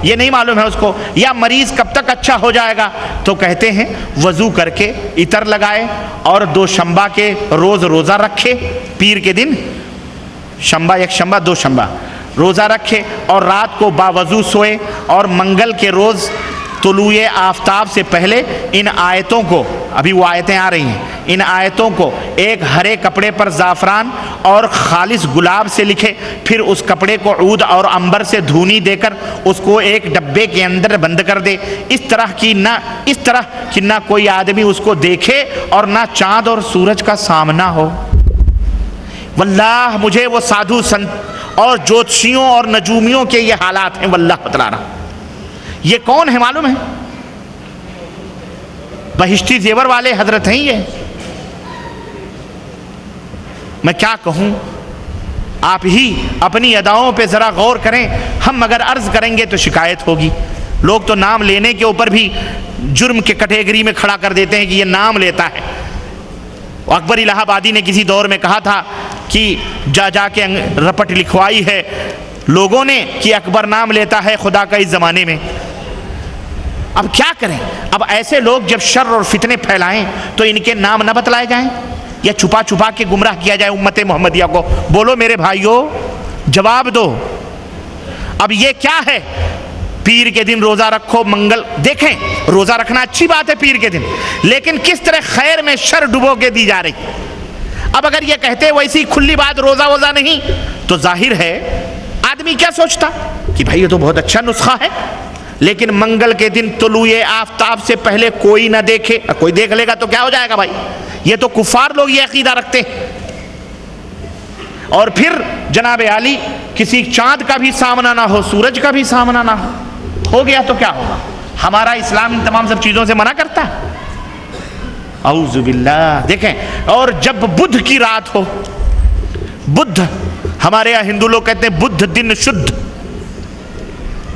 یہ نہیں معلوم ہے اس کو، یا مریض کب تک اچھا ہو جائے گا، تو کہتے ہیں وضو کر کے عطر لگائے اور دوشنبہ کے روز روزہ رکھے، پیر کے دن شنبہ، یک شنبہ، دو شنبہ روزہ رکھے اور رات کو باوضو سوئے، اور منگل کے روز طلوع آفتاب سے پہلے ان آیتوں کو، ابھی وہ آیتیں آ رہی ہیں، ان آیتوں کو ایک ہرے کپڑے پر زعفران اور خالص گلاب سے لکھے، پھر اس کپڑے کو عود اور عنبر سے دھونی دے کر اس کو ایک ڈبے کے اندر بند کر دے، اس طرح کہ نہ کوئی آدمی اس کو دیکھے اور نہ چاند اور سورج کا سامنا ہو۔ واللہ مجھے وہ سادھو سنت اور جوتشیوں اور نجومیوں کے یہ حالات ہیں، واللہ بتلا رہا۔ یہ کون ہے معلوم ہے؟ بہشتی زیور والے حضرت ہیں یہ۔ میں کیا کہوں، آپ ہی اپنی اداؤں پہ ذرا غور کریں، ہم اگر عرض کریں گے تو شکایت ہوگی۔ لوگ تو نام لینے کے اوپر بھی جرم کے کیٹیگری میں کھڑا کر دیتے ہیں کہ یہ نام لیتا ہے۔ اکبر الہ آبادی نے کسی دور میں کہا تھا کہ جا کے رپٹ لکھوائی ہے لوگوں نے کہ اکبر نام لیتا ہے خدا کا اس زمانے میں۔ اب کیا کریں؟ اب ایسے لوگ جب شر اور فتنے پھیلائیں تو ان کے نام نہ بتلائے جائیں، یا چھپا چھپا کے گمراہ کیا جائے امت محمدیہ کو؟ بولو میرے بھائیو، جواب دو۔ اب یہ کیا ہے؟ پیر کے دن روزہ رکھو، منگل، دیکھیں روزہ رکھنا اچھی بات ہے پیر کے دن، لیکن کس طرح خیر میں شر ڈبو کے دی جا رہی۔ اب اگر یہ کہتے ویسی کھلی بات روزہ وزہ نہیں، تو ظاہر ہے آدمی کیا سوچتا کہ بھائی یہ تو بہت اچھا نسخہ ہے، لیکن منگل کے دن طلوع آفتاب سے پہلے کوئی نہ دیکھے، کوئی دیکھ لے گا تو کیا ہو جائے گا بھائی؟ یہ تو کفار لوگ یہ عقیدہ رکھتے ہیں۔ اور پھر جناب عالی کسی چاند کا بھی سامنا نہ ہو، سورج کا بھی سامنا نہ ہو گیا تو کیا ہوگا؟ ہمارا اسلام ان تمام سب چیزوں سے منع کرتا ہے۔ اعوذ باللہ۔ دیکھیں، اور جب بدھ کی رات ہو، بدھ، ہمارے یہاں ہندو لوگ کہتے ہیں بدھ دن شدھ،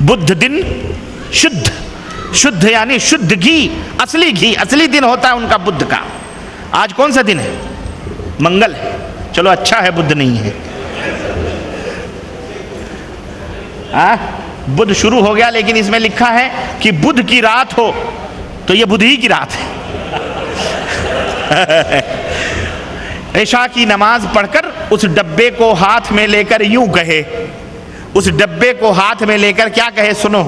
بدھ دن شدھ، شدھ یعنی شدھ گھی، اصلی دن ہوتا ہے ان کا بدھ کا۔ آج کون سا دن ہے؟ منگل ہے، چلو اچھا ہے بدھ نہیں ہے۔ بدھ شروع ہو گیا، لیکن اس میں لکھا ہے کہ بدھ کی رات ہو تو یہ بدھ ہی کی رات ہے۔ عشاء کی نماز پڑھ کر اس ڈبے کو ہاتھ میں لے کر یوں کہے، اس ڈبے کو ہاتھ میں لے کر کیا کہے؟ سنو،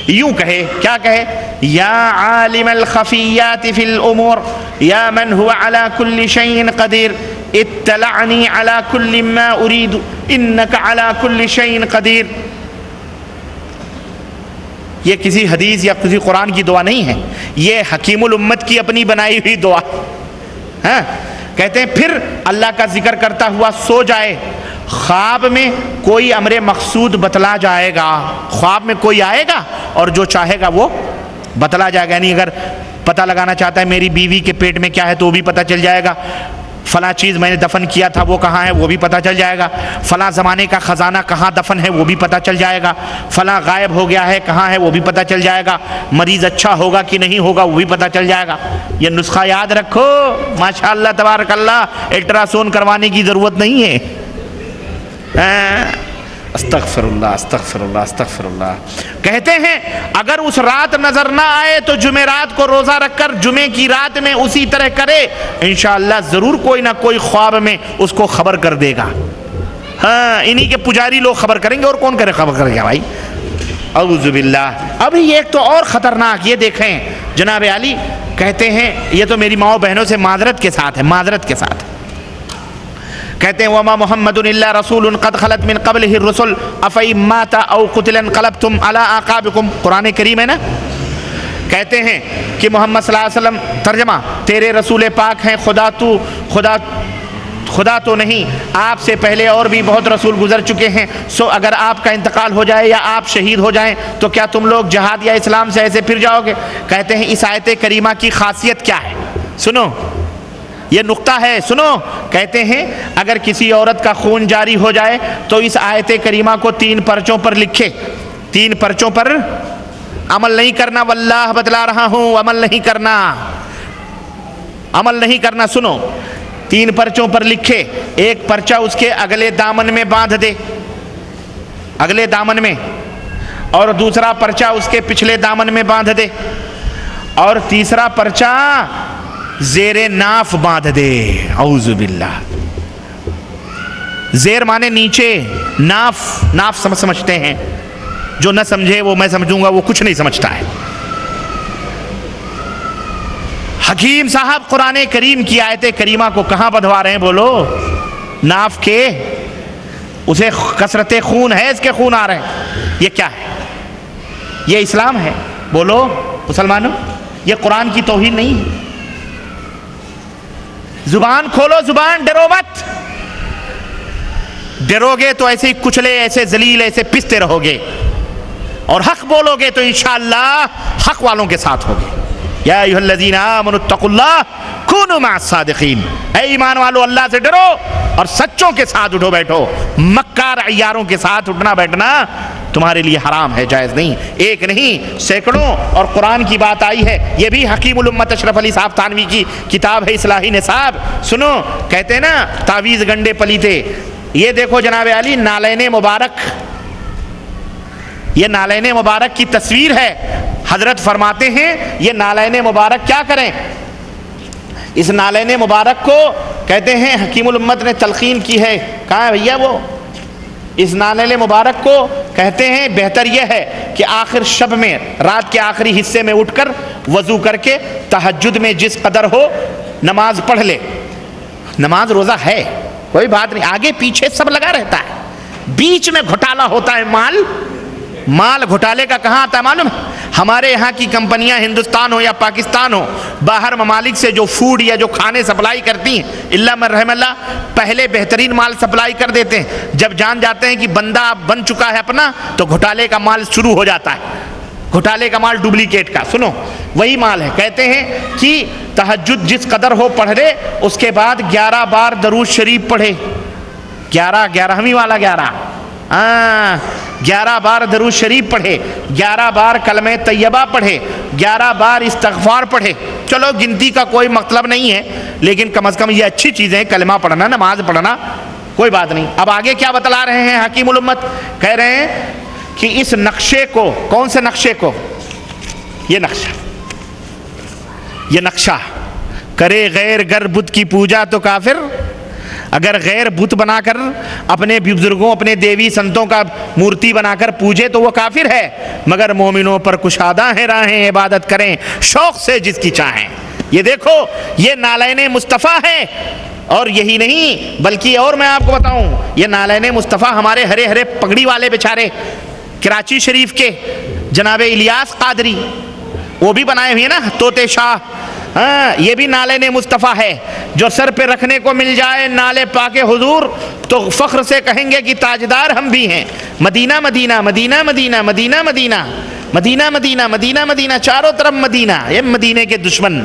یوں کہے، کیا کہے؟ یا عالم الخفیات فی الامور یا من هو علی کل شیء قدیر اطلعنی علی کل ما ارید انک علی کل شیء قدیر۔ یہ کسی حدیث یا کسی قرآن کی دعا نہیں ہے، یہ حکیم الامت کی اپنی بنائی ہوئی دعا ہے۔ کہتے ہیں پھر اللہ کا ذکر کرتا ہوا سو جائے، خواب میں کوئی امر مقصود بتلا جائے گا، خواب میں کوئی آئے گا اور جو چاہے گا وہ بتلا جائے گا۔ یعنی اگر پتہ لگانا چاہتا ہے میری بیوی کے پیٹ میں کیا ہے تو وہ بھی پتہ چل جائے گا، فلاں چیز میں نے دفن کیا تھا وہ کہاں ہے وہ بھی پتہ چل جائے گا، فلاں زمانے کا خزانہ کہاں دفن ہے وہ بھی پتہ چل جائے گا، فلاں غائب ہو گیا ہے کہاں ہے وہ بھی پتہ چل جائے گا، مریض اچھا ہوگا کہ نہیں ہوگا وہ بھی پتہ چل جائے گا۔ یہ نسخہ یاد رکھو، ماشاءاللہ تبارک اللہ، الٹرا ساؤنڈ کروانے کی ضرورت نہیں ہے۔ استغفر اللہ استغفر اللہ استغفر اللہ۔ کہتے ہیں اگر اس رات نظر نہ آئے تو جمعرات کو روزہ رکھ کر جمعے کی رات میں اسی طرح کرے، انشاءاللہ ضرور کوئی نہ کوئی خواب میں اس کو خبر کر دے گا۔ ہاں، انہی کے پجاری لوگ خبر کریں گے، اور کون کرے خبر کرے گا بھائی؟ اعوذ باللہ۔ ابھی ایک تو اور خطرناک، یہ دیکھیں جناب علی کہتے ہیں، یہ تو میری ماؤں بہنوں سے معذرت کے ساتھ ہے، معذرت کے ساتھ کہتے ہیں وما محمد الا رسول قد خلت من قبلہ الرسل افئن مات او قتل انقلبتم علی اعقابکم۔ قرآن کریم ہے نا۔ کہتے ہیں کہ محمد صلی اللہ علیہ وسلم، ترجمہ، تیرے رسول پاک ہیں، خدا تو نہیں، آپ سے پہلے اور بھی بہت رسول گزر چکے ہیں، سو اگر آپ کا انتقال ہو جائے یا آپ شہید ہو جائیں تو کیا تم لوگ جہاد یا اسلام سے ایسے پھر جاؤ گے؟ کہتے ہیں اس آیت کریمہ کی خاصیت کیا ہے؟ سنو، یہ نقطہ ہے، سنو۔ کہتے ہیں اگر کسی عورت کا خون جاری ہو جائے تو اس آیت کریمہ کو 3 پرچوں پر لکھے، 3 پرچوں پر عمل نہیں کرنا، واللہ بتلا رہا ہوں، عمل نہیں کرنا، عمل نہیں کرنا۔ سنو، 3 پرچوں پر لکھے، ایک پرچہ اس کے اگلے دامن میں باندھ دے، اگلے دامن میں، اور دوسرا پرچہ اس کے پچھلے دامن میں باندھ دے، اور تیسرا پرچہ زیر ناف باندھ دے۔ اعوذ باللہ۔ زیر مانے نیچے، ناف سمجھتے ہیں، جو نہ سمجھے وہ میں سمجھوں گا وہ کچھ نہیں سمجھتا ہے۔ حکیم صاحب قرآن کریم کی آیت کریمہ کو کہاں بدھوا رہے ہیں بولو؟ ناف کے، اسے کثرت خون ہے، اس کے خون آ رہے ہیں۔ یہ کیا ہے؟ یہ اسلام ہے؟ بولو مسلمانوں، یہ قرآن کی توہین نہیں ہے؟ زبان کھولو، زبان، ڈرو مت۔ ڈرو گے تو ایسے ہی کچلے، ایسے ذلیل، ایسے پستے رہو گے، اور حق بولو گے تو انشاءاللہ حق والوں کے ساتھ ہوگے۔ یا ایھا الذین آمنوا اتقوا اللہ کونوا مع الصادقین، اے ایمان والو اللہ سے ڈرو اور سچوں کے ساتھ اٹھو بیٹھو۔ مکار عیاروں کے ساتھ اٹھنا بیٹھنا تمہارے لیے حرام ہے، جائز نہیں، ایک نہیں سینکڑوں۔ اور قرآن کی بات آئی ہے، یہ بھی حکیم الامت اشرف علی صاحب تھانوی کی کتاب ہے اصلاحی نصاب۔ سنو، کہتے ہیں نا تعویذ گنڈے پلیتے، یہ دیکھو جناب علی نالین مبارک، یہ نالین مبارک کی تصویر ہے۔ حضرت فرماتے ہیں یہ نالین مبارک کیا کریں؟ اس نالین مبارک کو کہتے ہیں حکیم الامت نے تلقین کی ہے، کہاں ہے بھیا وہ؟ اس نالین مبارک کو کہتے ہیں بہتر یہ ہے کہ آخر شب میں، رات کے آخری حصے میں اٹھ کر وضو کر کے تہجد میں جس قدر ہو نماز پڑھ لے۔ نماز روزہ ہے، کوئی بات نہیں، آگے پیچھے سب لگا رہتا ہے، بیچ میں گھوٹالا ہوتا ہے۔ مال گھوٹالے کا کہاں آتا ہے معلوم ہے؟ ہمارے یہاں کی کمپنیاں ہندوستان ہو یا پاکستان ہو، باہر ممالک سے جو فوڈ یا جو کھانے سپلائی کرتی ہیں، اللہ من رحم اللہ، پہلے بہترین مال سپلائی کر دیتے ہیں، جب جان جاتے ہیں کہ بندہ بن چکا ہے اپنا تو گھوٹالے کا مال شروع ہو جاتا ہے، گھوٹالے کا مال ڈپلیکیٹ کا۔ سنو، وہی مال ہے۔ کہتے ہیں کہ تہجد جس قدر ہو پڑھ لے، اس کے بعد 11 بار درود شریف پڑھے، 11ویں والا 11 بار درود شریف پڑھے، 11 بار کلمہ طیبہ پڑھے، 11 بار استغفار پڑھے۔ چلو گنتی کا کوئی مطلب نہیں ہے، لیکن کم از کم یہ اچھی چیزیں ہیں، کلمہ پڑھنا، نماز پڑھنا، کوئی بات نہیں۔ اب آگے کیا بتلا رہے ہیں حکیم الامت؟ کہہ رہے ہیں کہ اس نقشے کو، کون سے نقشے کو؟ یہ نقشہ کرے غیر گر بت کی پوجا تو کافر۔ اگر غیر بت بنا کر اپنے بزرگوں، اپنے دیوی سنتوں کا مورتی بنا کر پوجے تو وہ کافر ہے، مگر مومنوں پر کشادہ ہیں راہیں، عبادت کریں شوق سے جس کی چاہیں۔ یہ دیکھو، یہ نالین مصطفیٰ ہے، اور یہی نہیں بلکہ اور میں آپ کو بتاؤں، یہ نالین مصطفیٰ ہمارے ہرے ہرے پگڑی والے بیچارے کراچی شریف کے جناب الیاس قادری، وہ بھی بنائے ہوئے نا طوطے شاہ، ہاں یہ بھی نالین مصطفیٰ ہے، جو سر پہ رکھنے کو مل جائے نالے پاک حضور تو فخر سے کہیں گے کہ تاجدار ہم بھی ہیں۔ مدینہ مدینہ مدینہ مدینہ مدینہ مدینہ مدینہ مدینہ مدینہ مدینہ، چاروں طرف مدینہ، یہ مدینے کے دشمن۔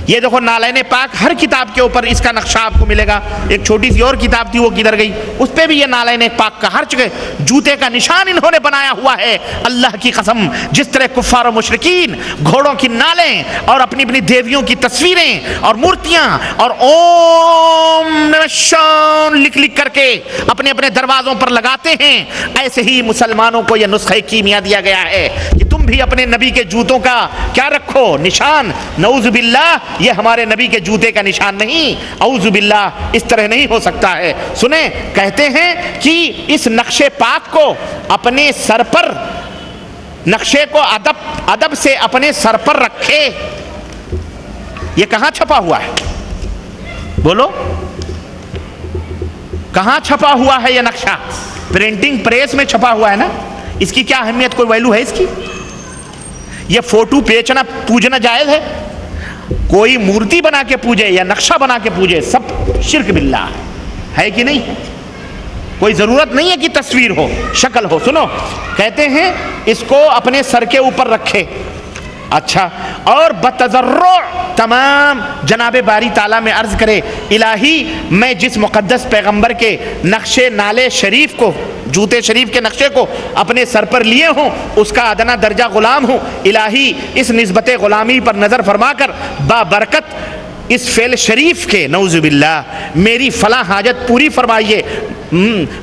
یہ دیکھو نالین پاک، ہر کتاب کے اوپر اس کا نقشہ آپ کو ملے گا۔ ایک چھوٹی سی اور کتاب تھی، وہ کدھر گئی؟ اس پہ بھی یہ نالین پاک کا ہر جگہ جوتے کا نشان انہوں نے بنایا ہوا ہے۔ اللہ کی قسم، جس طرح کفار و مشرکین گھوڑوں کی نالیں اور اپنی اپنی دیویوں کی تصویریں اور مورتیاں اور اوم نمہ شان لکھ لکھ کر کے اپنے اپنے دروازوں پر لگاتے ہیں، ایسے ہی مسلمانوں کو یہ نسخہ کیمیا دیا گیا ہے کہ تم بھی اپنے نبی کے جوتوں کا کیا رکھو؟ نشان۔ نعوذ باللہ، یہ ہمارے نبی کے جوتے کا نشان نہیں، اعوذ باللہ، اس طرح نہیں ہو سکتا ہے۔ سنیں، کہتے ہیں کہ اس نقشے پاک کو اپنے سر پر، نقشے کو ادب سے اپنے سر پر رکھے۔ یہ کہاں چھپا ہوا ہے؟ بولو کہاں چھپا ہوا ہے یہ نقشہ؟ پرنٹنگ پریس میں چھپا ہوا ہے نا، اس کی کیا اہمیت، کوئی ویلو ہے اس کی؟ یہ فوٹو بیچنا پوجنا جائز ہے؟ کوئی مورتی بنا کے پوجے یا نقشہ بنا کے پوجے، سب شرک باللہ ہے کہ نہیں؟ کوئی ضرورت نہیں ہے کہ تصویر ہو، شکل ہو۔ سنو، کہتے ہیں اس کو اپنے سر کے اوپر رکھے، اچھا، اور بتضرع تمام جناب باری تعالیٰ میں عرض کرے، الہی میں جس مقدس پیغمبر کے نقشے نالے شریف کو، جوتے شریف کے نقشے کو اپنے سر پر لیے ہوں، اس کا ادنا درجہ غلام ہوں، الہی اس نسبت غلامی پر نظر فرما کر بابرکت اس فعل شریف کے نعوذ باللہ میری فلاں حاجت پوری فرمائیے،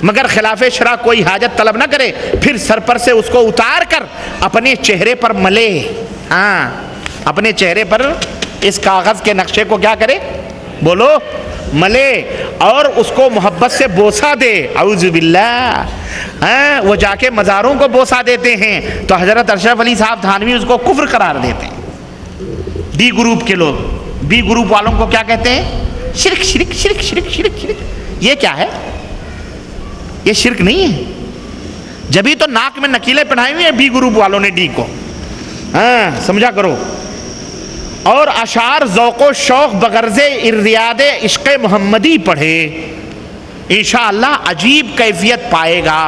مگر خلاف شرع کوئی حاجت طلب نہ کرے، پھر سر پر سے اس کو اتار کر اپنے چہرے پر ملے، ہاں اپنے چہرے پر اس کاغذ کے نقشے کو کیا کرے، بولو ملے، اور اس کو محبت سے بوسہ دے، اعوذ باللہ۔ وہ جا کے مزاروں کو بوسہ دیتے ہیں تو حضرت اشرف علی صاحب تھانوی اس کو کفر قرار دیتے ہیں۔ بی گروپ کے لوگ، بی گروپ والوں کو کیا کہتے ہیں، شرک شرک شرک شرک شرک شرک۔ یہ کیا ہے، یہ شرک نہیں ہے، جبھی تو ناک میں نکیلے پہنائے ہوئے ہیں بی گروپ والوں نے ڈی کو، ہاں سمجھا کرو۔ اور اشعار ذوق و شوق بغرض ارتیاد عشق محمدی پڑھے، انشاءاللہ عجیب کیفیت پائے گا۔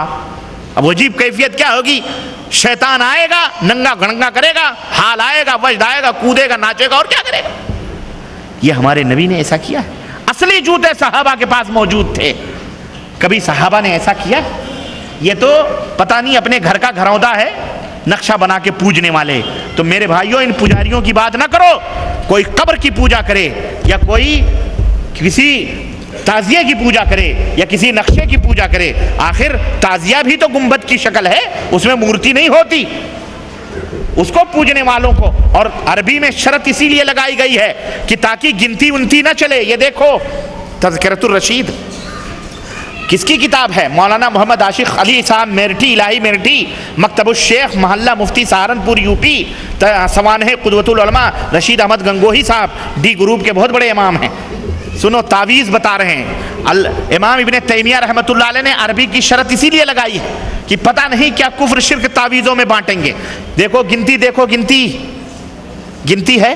اب عجیب کیفیت کیا ہوگی، شیطان آئے گا، ننگا گھنگا کرے گا، حال آئے گا، وجد آئے گا، کودے گا، ناچے گا، اور کیا کرے گا۔ یہ ہمارے نبی نے ایسا کیا ہے، اصلی جوتے صحابہ کے پاس موجود تھے، کبھی صحابہ نے ایسا کیا؟ یہ تو پتہ نہیں اپنے گھر کا گھروندا ہے، نقشہ بنا کے پوجنے والے۔ تو میرے بھائیوں ان پجاریوں کی بات نہ کرو، کوئی قبر کی پوجا کرے یا کوئی کسی تعزیے کی پوجا کرے یا کسی نقشے کی پوجا کرے، آخر تعزیہ بھی تو گنبد کی شکل ہے، اس میں مورتی نہیں ہوتی، اس کو پوجنے والوں کو۔ اور عربی میں شرط اسی لیے لگائی گئی ہے کہ تاکہ گنتی ونتی نہ چلے۔ یہ دیکھو تذکرۃ الرشید کس کی کتاب ہے، مولانا محمد عاشق علی صاحب میرٹھی، الہی میرٹھی، مکتب الشیخ، محلہ مفتی سہارنپور یوپی، سوانح قدوۃ العلماء رشید احمد گنگوہی صاحب ڈی گروپ کے بہت بڑے امام ہیں۔ سنو تعویذ بتا رہے ہیں، امام ابن تیمیہ رحمۃ اللہ علیہ نے عربی کی شرط اسی لیے لگائی ہے کہ پتہ نہیں کیا کفر شرک تعویذوں میں بانٹیں گے۔ دیکھو گنتی، دیکھو گنتی، گنتی ہے۔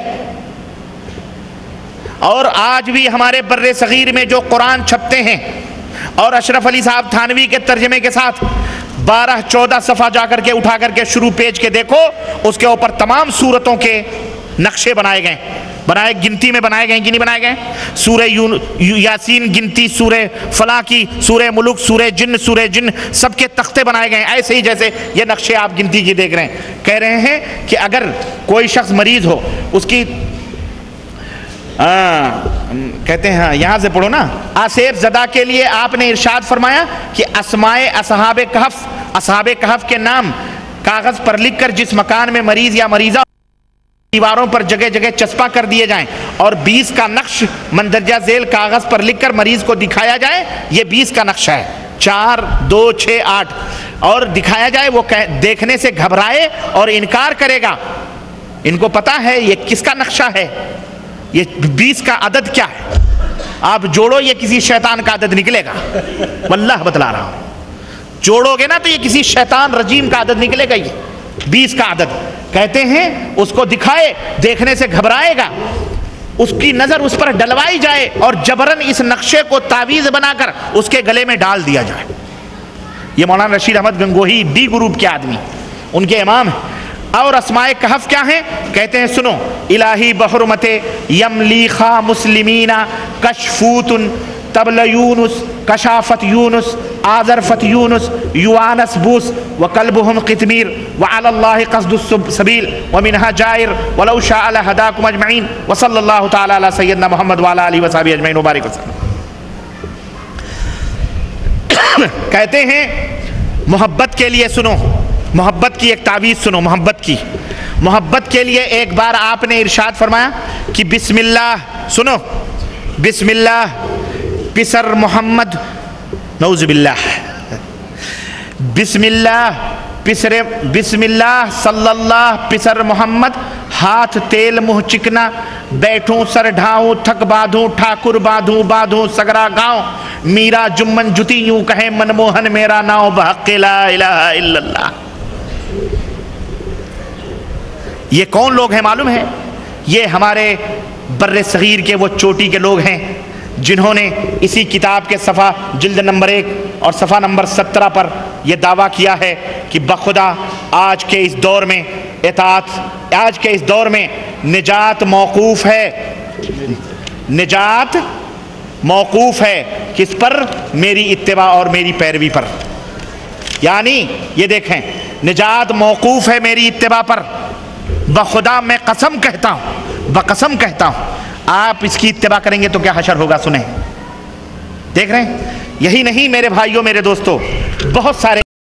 اور آج بھی ہمارے بر صغیر میں جو قرآن چھپتے ہیں، اور اشرف علی صاحب تھانوی کے ترجمے کے ساتھ 12-14 صفحہ جا کر کے اٹھا کر کے شروع پیج کے دیکھو، اس کے اوپر تمام سورتوں کے نقشے بنائے گئے، گنتی میں بنائے گئے کہ نہیں بنائے گئے، سورہ یاسین گنتی، سورہ فلاں کی، سورہ ملک، سورہ جن، سب کے تختے بنائے گئے، ایسے ہی جیسے یہ نقشے آپ گنتی کی دیکھ رہے ہیں۔ کہہ رہے ہیں کہ اگر کوئی شخص مریض ہو، اس کی کہتے ہیں، یہاں سے پڑھو نا، آصف زدہ کے لیے آپ نے ارشاد فرمایا کہ اسمائے اصحاب کہف کے نام کاغذ پر لکھ کر جس مکان میں مریض یا مریضہ دیواروں پر جگہ جگہ چسپاں کر دیے جائیں، اور 20 کا نقش مندرجہ ذیل کاغذ پر لکھ کر مریض کو دکھایا جائے۔ یہ 20 کا نقشہ ہے، 4 2 6 8، اور دکھایا جائے، وہ دیکھنے سے گھبرائے اور انکار کرے گا۔ ان کو پتا ہے یہ کس کا نقشہ ہے، یہ 20 کا عدد کیا ہے، آپ جوڑو، یہ کسی شیطان کا عدد نکلے گا، واللہ بتلا رہا ہوں، جوڑو گے نا تو یہ کسی شیطان رجیم کا عدد نکلے گا۔ یہ 20 کا عدد کہتے ہیں، اس کو دکھائے، دیکھنے سے گھبرائے گا، اس کی نظر اس پر ڈلوائی جائے اور جبرن اس نقشے کو تعویذ بنا کر اس کے گلے میں ڈال دیا جائے۔ یہ مولانا رشید احمد گنگوہی ڈی گروپ کے آدمی، ان کے امام ہیں۔ اور اسماء کہف کیا ہیں؟ کہتے ہیں سنو، الہی بحرمت یملیخا مسلمین کشفوت تبل یونس کشافت یونس آذرفت یونس یوانس بوس وقلبهم قطمیر وعلى الله قصد السبیل ومنها جائر ولو شاء لهداكم اجمعین وصلی اللہ تعالی علی سیدنا محمد وعلى آلہ وصحبہ اجمعین وبارک وسلم۔ کہتے ہیں محبت کے لیے سنو، محبت کی ایک تعویذ سنو، محبت کے لیے ایک بار آپ نے ارشاد فرمایا کہ بسم اللہ، سنو، بسم اللہ پسر محمد، نعوذ باللہ، بسم اللہ بسم اللہ صلی اللہ پسر محمد، ہاتھ تیل منہ چکنا، بیٹھوں سر ڈھاؤں تھک باندھوں ٹھاکر باندھوں سگرا گاؤں، میرا جمن جتی یوں کہیں منموہن میرا ناؤ بحق لا الہ الا اللہ۔ یہ کون لوگ ہیں معلوم ہے؟ یہ ہمارے بر صغیر کے وہ چوٹی کے لوگ ہیں جنہوں نے اسی کتاب کے صفحہ جلد نمبر 1 اور صفحہ نمبر 17 پر یہ دعویٰ کیا ہے کہ بخدا آج کے اس دور میں اطاعت، آج کے اس دور میں نجات موقوف ہے، نجات موقوف ہے کس پر؟ میری اتباع اور میری پیروی پر۔ یعنی یہ دیکھیں، نجات موقوف ہے میری اتباع پر۔ بخدا میں قسم کہتا ہوں، بقسم کہتا ہوں، آپ اس کی اتباع کریں گے تو کیا حشر ہوگا، سنیں۔ دیکھ رہے ہیں، یہی نہیں میرے بھائیوں، میرے دوستو، بہت سارے